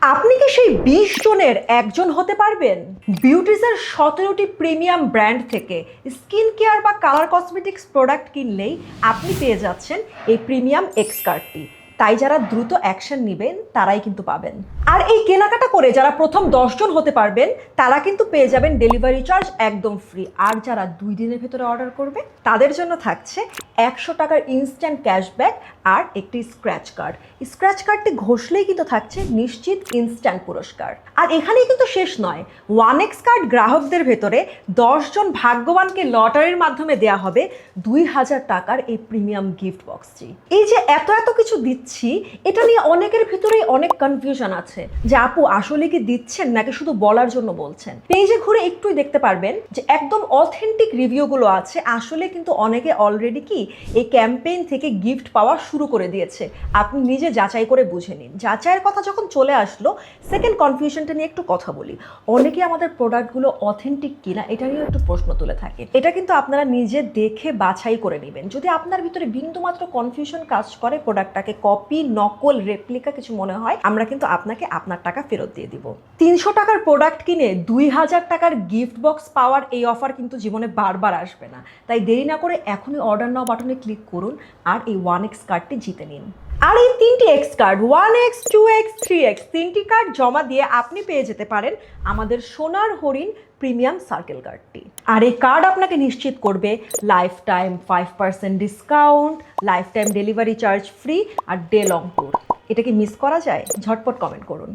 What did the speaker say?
আপনি কি সেই 20 জনের একজন হতে পারবেন? বিউটিজের 17টি প্রিমিয়াম ব্র্যান্ড থেকে স্কিন কেয়ার বা কালার কসমেটিক্স প্রোডাক্ট কিনলেই আপনি পেয়ে যাচ্ছেন এই প্রিমিয়াম এক্স কার্ডটি। তাই যারা দ্রুত অ্যাকশন নেবেন তারাই কিন্তু পাবেন। আর এই কেনাকাটা করে যারা প্রথম 10 জন হতে পারবেন তারা কিন্তু পেয়ে যাবেন ডেলিভারি চার্জ একদম ফ্রি। আর যারা 2 দিনের ভেতরে অর্ডার করবে তাদের জন্য থাকছে 100 টাকার ইনস্ট্যান্ট ক্যাশব্যাক আর একটি স্ক্র্যাচ কার্ড। স্ক্র্যাচ কার্ডটি ঘষলেই কিন্তু থাকছে নিশ্চিত ইনস্ট্যান্ট পুরস্কার। আর এখানেই কিন্তু শেষ নয়, 1x কার্ড গ্রাহকদের ভেতরে 10 জন ভাগ্যবানকে লটারির মাধ্যমে দেয়া হবে 2000 টাকার এই প্রিমিয়াম গিফট বক্সটি। এই যে এত কিছু দিচ্ছি, এটা নিয়ে অনেকের ভিতরেই অনেক কনফিউশন আছে যে আপু আসলে কি দিচ্ছেন নাকি শুধু বলার জন্য বলছেন। পেজে ঘুরে একটুই দেখতে পারবেন যে একদম অথেন্টিক রিভিউগুলো আছে। আসলে কিন্তু অনেকে অলরেডি কি এই ক্যাম্পেইন থেকে গিফট পাওয়া শুরু করে দিয়েছে। আপনি নিজে যাচাই করে বুঝে নিন। যাচাইয়ের কথা যখন চলে আসলো, সেকেন্ড কনফিউশনটা নিয়ে একটু কথা বলি। অনেকে আমাদের প্রোডাক্টগুলো অথেন্টিক কিনা এটা নিয়ে একটু প্রশ্ন তুলে থাকে। এটা কিন্তু আপনারা নিজে দেখে বাছাই করে নেবেন। যদি আপনার ভিতরে বিন্দুমাত্র কনফিউশন কাজ করে, প্রোডাক্টটাকে কপি, নকল, রেপ্লিকা কিছু মনে হয়, আমরা কিন্তু আপনাকে আপনার টাকা ফেরত দিয়ে দিব। 300 টাকার প্রোডাক্ট কিনে 2000 টাকার গিফট বক্স পাওয়ার এই অফার কিন্তু জীবনে বারবার আসবে না। তাই দেরি না করে এখনই অর্ডার নাও বাটনে ক্লিক করুন আর এই 1x কার্ডটি জিতে নিন। আর এই 3টি x card 1x, 2x, 3x 3টি কার্ড জমা দিয়ে আপনি পেয়ে যেতে পারেন আমাদের সোনার হরিণ প্রিমিয়াম সার্কেল কার্ডটি। আর এই কার্ড আপনাকে নিশ্চিত করবে life time 5% discount, life time delivery charge free আর ডে লং ট্যুর। এটা কি মিস করা যায়? ঝটপট কমেন্ট করুন।